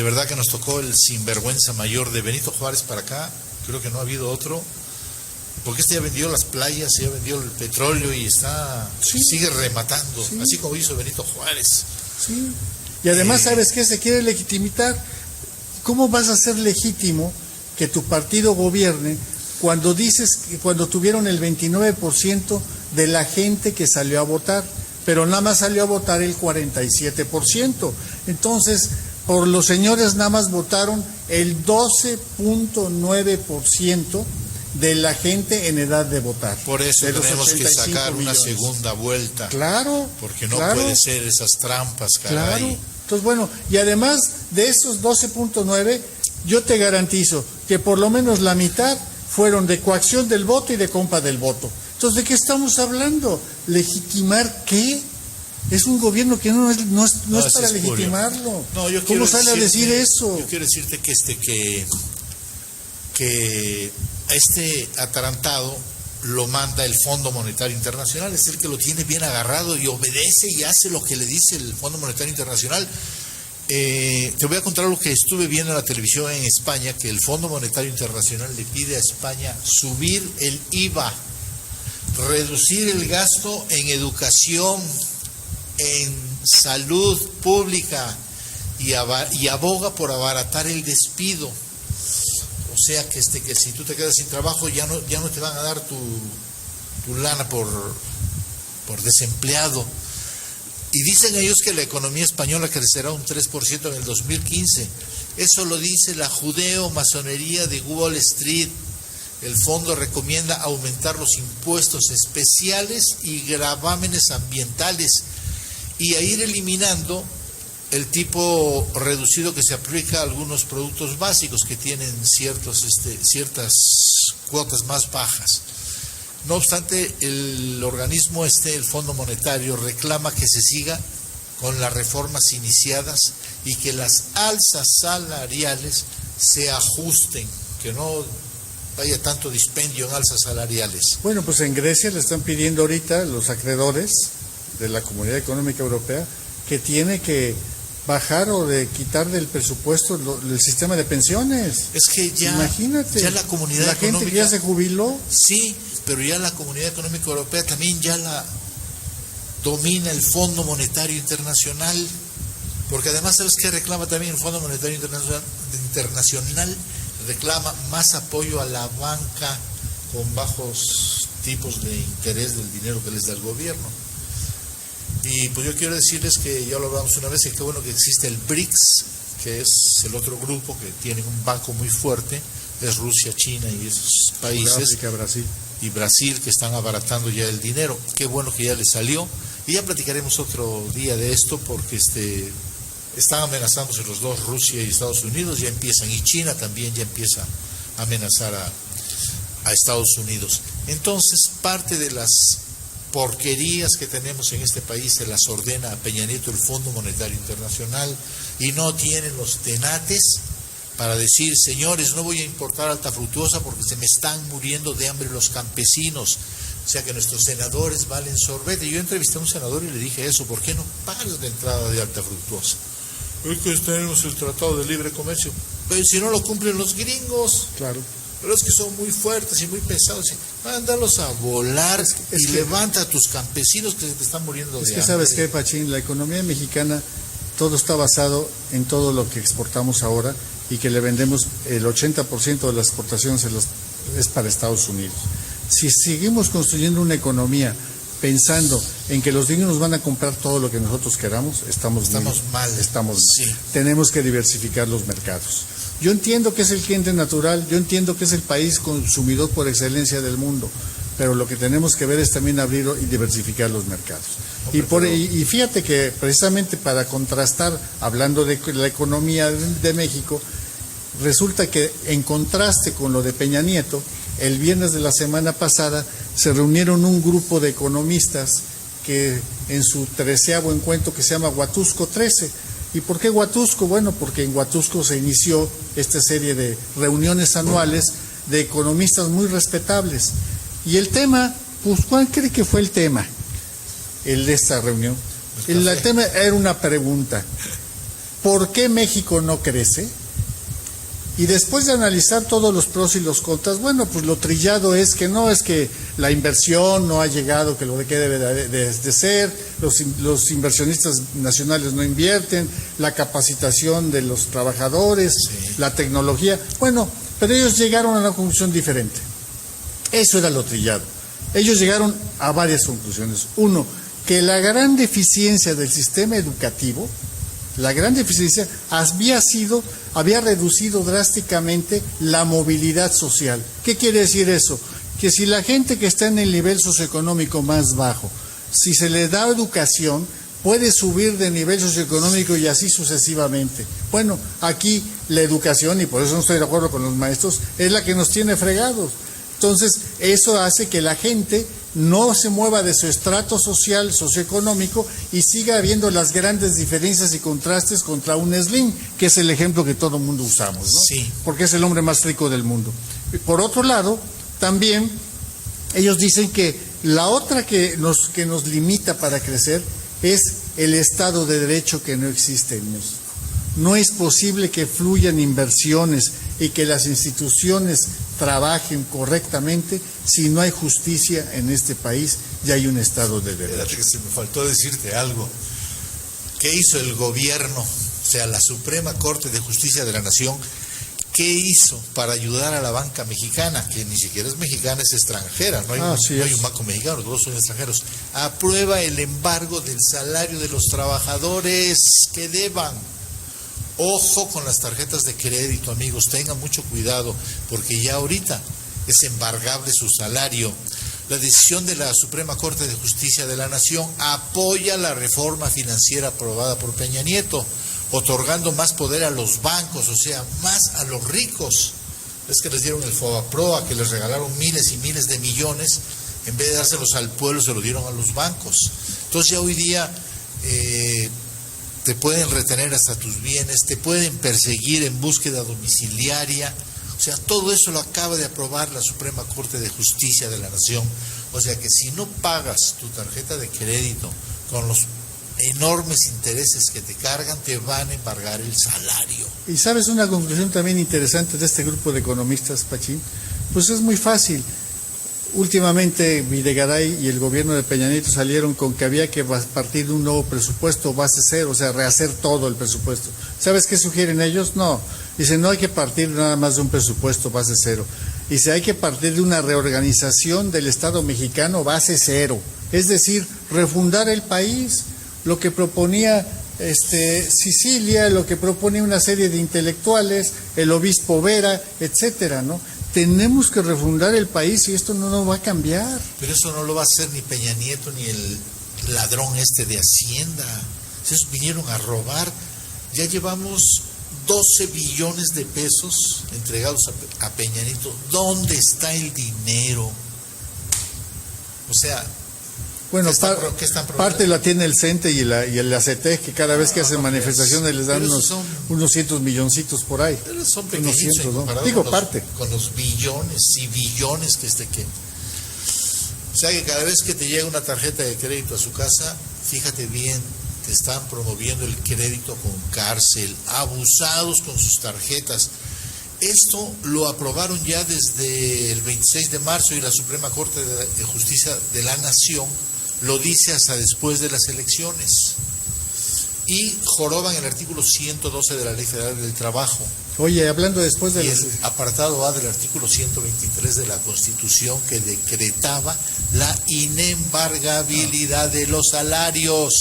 verdad que nos tocó el sinvergüenza mayor de Benito Juárez para acá. Creo que no ha habido otro. Porque ya vendió las playas, ya vendió el petróleo y sigue rematando, así como hizo Benito Juárez. Sí. Y además, ¿sabes qué? Se quiere legitimar. ¿Cómo vas a ser legítimo que tu partido gobierne cuando tuvieron el 29% de la gente que salió a votar, pero nada más salió a votar el 47%? Entonces, por los señores nada más votaron el 12.9% de la gente en edad de votar. Por eso tenemos que sacar una segunda vuelta. Claro. Porque no puede ser esas trampas, caray. Claro. Entonces, bueno, y además de esos 12.9, yo te garantizo que por lo menos la mitad fueron de coacción del voto y de compra del voto. Entonces, ¿de qué estamos hablando? ¿Legitimar qué? Es un gobierno que no es para es legitimarlo. No, ¿Cómo sale a decir eso? Yo quiero decirte que este atarantado lo manda el Fondo Monetario Internacional, es el que lo tiene bien agarrado y obedece y hace lo que le dice el Fondo Monetario Internacional. Te voy a contar lo que estuve viendo en la televisión en España, que el Fondo Monetario Internacional le pide a España subir el IVA, reducir el gasto en educación, en salud pública y aboga por abaratar el despido. O sea que si tú te quedas sin trabajo ya no te van a dar tu lana por desempleado. Y dicen ellos que la economía española crecerá un 3% en el 2015. Eso lo dice la judeo-masonería de Wall Street. El fondo recomienda aumentar los impuestos especiales y gravámenes ambientales y a ir eliminando el tipo reducido que se aplica a algunos productos básicos que tienen ciertas cuotas más bajas. No obstante, el organismo el Fondo Monetario, reclama que se siga con las reformas iniciadas y que las alzas salariales se ajusten, que no haya tanto dispendio en alzas salariales. Bueno, pues en Grecia le están pidiendo ahorita los acreedores de la Comunidad Económica Europea que tiene que bajar o de quitar del presupuesto el sistema de pensiones. Es que imagínate, ya la comunidad la gente que ya se jubiló. Sí, pero ya la Comunidad Económica Europea también ya la domina el Fondo Monetario Internacional, porque además, ¿sabes qué reclama también el Fondo Monetario Internacional? Reclama más apoyo a la banca con bajos tipos de interés del dinero que les da el gobierno. Y pues yo quiero decirles que ya lo hablamos una vez, y qué bueno que existe el BRICS, que es el otro grupo que tiene un banco muy fuerte, es Rusia, China y esos países. África, Brasil. Y Brasil, que están abaratando ya el dinero. Qué bueno que ya les salió. Y ya platicaremos otro día de esto, porque están amenazándose los dos, Rusia y Estados Unidos, ya empiezan, y China también ya empieza a amenazar a Estados Unidos. Entonces, parte de las porquerías que tenemos en este país se las ordena a Peña Nieto el Fondo Monetario Internacional, y no tienen los tenates para decir, señores, no voy a importar alta fructuosa porque se me están muriendo de hambre los campesinos. O sea que nuestros senadores valen sorbete. Yo entrevisté a un senador y le dije eso, ¿por qué no pagas de entrada de alta fructuosa? Es que tenemos el Tratado de Libre Comercio. Pero si no lo cumplen los gringos. Claro. Pero es que son muy fuertes y muy pesados. Mándalos a volar y levanta a tus campesinos que se te están muriendo de hambre. Es que sabes qué, Pachín, la economía mexicana, todo está basado en todo lo que exportamos ahora, y que le vendemos el 80% de las exportaciones es para Estados Unidos. Si seguimos construyendo una economía pensando en que los gringos nos van a comprar todo lo que nosotros queramos, estamos mal. Sí. Tenemos que diversificar los mercados. Yo entiendo que es el cliente natural, yo entiendo que es el país consumidor por excelencia del mundo, pero lo que tenemos que ver es también abrir y diversificar los mercados. Y fíjate que precisamente para contrastar, hablando de la economía de México, resulta que en contraste con lo de Peña Nieto, el viernes de la semana pasada se reunieron un grupo de economistas que en su 13º encuentro, que se llama Huatusco 13. ¿Y por qué Huatusco? Bueno, porque en Huatusco se inició esta serie de reuniones anuales de economistas muy respetables. Y el tema, pues, ¿cuál cree que fue el tema? El de esta reunión. El tema era una pregunta: ¿por qué México no crece? Y después de analizar todos los pros y los contras, bueno, pues lo trillado es que la inversión no ha llegado, que lo que debe de ser, los inversionistas nacionales no invierten, la capacitación de los trabajadores, sí, la tecnología. Bueno, pero ellos llegaron a una conclusión diferente. Eso era lo trillado. Ellos llegaron a varias conclusiones. Uno, que la gran deficiencia del sistema educativo, había reducido drásticamente la movilidad social. ¿Qué quiere decir eso? Que si la gente que está en el nivel socioeconómico más bajo, si se le da educación, puede subir de nivel socioeconómico y así sucesivamente. Bueno, aquí la educación, y por eso no estoy de acuerdo con los maestros, es la que nos tiene fregados. Entonces, eso hace que la gente no se mueva de su estrato social, socioeconómico, y siga habiendo las grandes diferencias y contrastes contra un Slim, que es el ejemplo que todo el mundo usamos, ¿no? Sí. Porque es el hombre más rico del mundo. Por otro lado, también ellos dicen que la otra que nos limita para crecer es el Estado de Derecho que no existe en México. No es posible que fluyan inversiones y que las instituciones trabajen correctamente si no hay justicia en este país y hay un Estado de Derecho. Espérate que se me faltó decirte algo. ¿Qué hizo el gobierno, o sea, la Suprema Corte de Justicia de la Nación? ¿Qué hizo para ayudar a la banca mexicana? Que ni siquiera es mexicana, es extranjera, no hay un banco mexicano, todos son extranjeros. Aprueba el embargo del salario de los trabajadores que deban. Ojo con las tarjetas de crédito, amigos, tengan mucho cuidado, porque ya ahorita es embargable su salario. La decisión de la Suprema Corte de Justicia de la Nación apoya la reforma financiera aprobada por Peña Nieto, otorgando más poder a los bancos, o sea, más a los ricos. Es que les dieron el Fobaproa, que les regalaron miles y miles de millones, en vez de dárselos al pueblo, se lo dieron a los bancos. Entonces ya hoy día te pueden retener hasta tus bienes, te pueden perseguir en búsqueda domiciliaria. O sea, todo eso lo acaba de aprobar la Suprema Corte de Justicia de la Nación. O sea que si no pagas tu tarjeta de crédito con los enormes intereses que te cargan, te van a embargar el salario. Y sabes una conclusión también interesante de este grupo de economistas, Pachín, pues es muy fácil. Últimamente Videgaray y el gobierno de Peña Nieto salieron con que había que partir de un nuevo presupuesto base cero, o sea, rehacer todo el presupuesto. ¿Sabes qué sugieren ellos? No, dicen no hay que partir nada más de un presupuesto base cero. Dice hay que partir de una reorganización del Estado mexicano base cero, es decir, refundar el país, lo que proponía Sicilia, lo que proponía una serie de intelectuales, el obispo Vera, etcétera, ¿no? Tenemos que refundar el país y esto no nos va a cambiar. Pero eso no lo va a hacer ni Peña Nieto ni el ladrón de Hacienda. Esos vinieron a robar. Ya llevamos 12 billones de pesos entregados a Peña Nieto. ¿Dónde está el dinero? O sea, bueno, ¿qué están parte la tiene el CENTE y el ACT, que cada vez que hacen manifestaciones les dan unos cientos milloncitos por ahí. Pero son pequeñitos, ¿no? Digo, parte. Con los billones y billones que O sea que cada vez que te llega una tarjeta de crédito a su casa, fíjate bien, te están promoviendo el crédito con cárcel, abusados con sus tarjetas. Esto lo aprobaron ya desde el 26 de marzo y la Suprema Corte de Justicia de la Nación lo dice hasta después de las elecciones. Y joroban el artículo 112 de la Ley Federal del Trabajo. Oye, hablando después de el apartado A del artículo 123 de la Constitución, que decretaba la inembargabilidad de los salarios.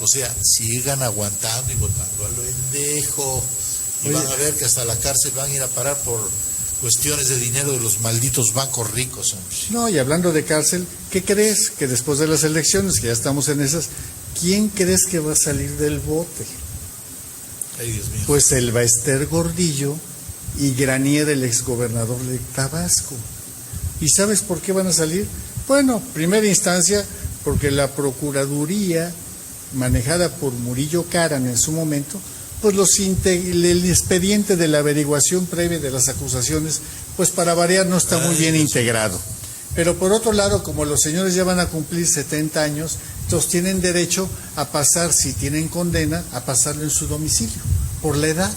O sea, sigan aguantando y votando a lo pendejo. Y van a ver que hasta la cárcel van a ir a parar por cuestiones de dinero de los malditos bancos ricos, hombre. No, y hablando de cárcel, ¿qué crees? Que después de las elecciones, que ya estamos en esas, ¿quién crees que va a salir del bote? Ay, Dios mío. Pues el Baester Gordillo y Granier, el exgobernador de Tabasco. ¿Y sabes por qué van a salir? Bueno, primera instancia, porque la Procuraduría, manejada por Murillo Karam en su momento, pues el expediente de la averiguación previa de las acusaciones, pues para variar no está muy bien integrado. Pero por otro lado, como los señores ya van a cumplir 70 años, entonces tienen derecho a pasar, si tienen condena, a pasarlo en su domicilio, por la edad.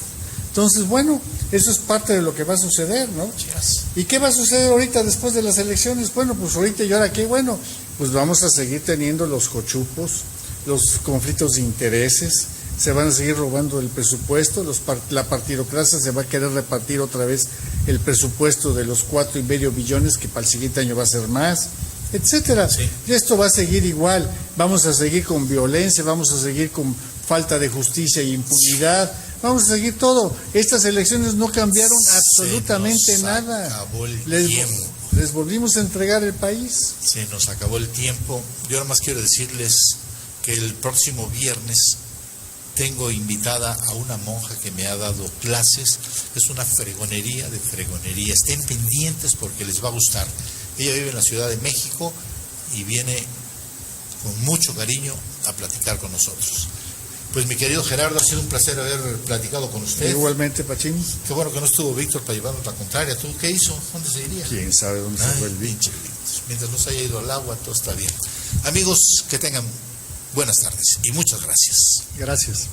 Entonces, bueno, eso es parte de lo que va a suceder, ¿no? Yes. ¿Y qué va a suceder ahorita después de las elecciones? Bueno, pues ahorita y ahora qué, bueno, pues vamos a seguir teniendo los cochupos, los conflictos de intereses, se van a seguir robando el presupuesto, la partidocracia se va a querer repartir otra vez el presupuesto de los 4.5 billones, que para el siguiente año va a ser más, etcétera. Sí. Y esto va a seguir igual, vamos a seguir con violencia, vamos a seguir con falta de justicia e impunidad, vamos a seguir todo. Estas elecciones no cambiaron absolutamente nada. Acabó el tiempo. Les volvimos a entregar el país. Se nos acabó el tiempo. Yo nada más quiero decirles que el próximo viernes tengo invitada a una monja que me ha dado clases. Es una fregonería de fregonería. Estén pendientes porque les va a gustar. Ella vive en la Ciudad de México y viene con mucho cariño a platicar con nosotros. Pues mi querido Gerardo, ha sido un placer haber platicado con usted. Igualmente, Pachín. Qué bueno que no estuvo Víctor para llevarnos la contraria. ¿Tú qué hizo? ¿Dónde se iría? ¿Quién sabe dónde se fue el bicho? Mientras no se haya ido al agua, todo está bien. Amigos, que tengan buenas tardes y muchas gracias. Gracias.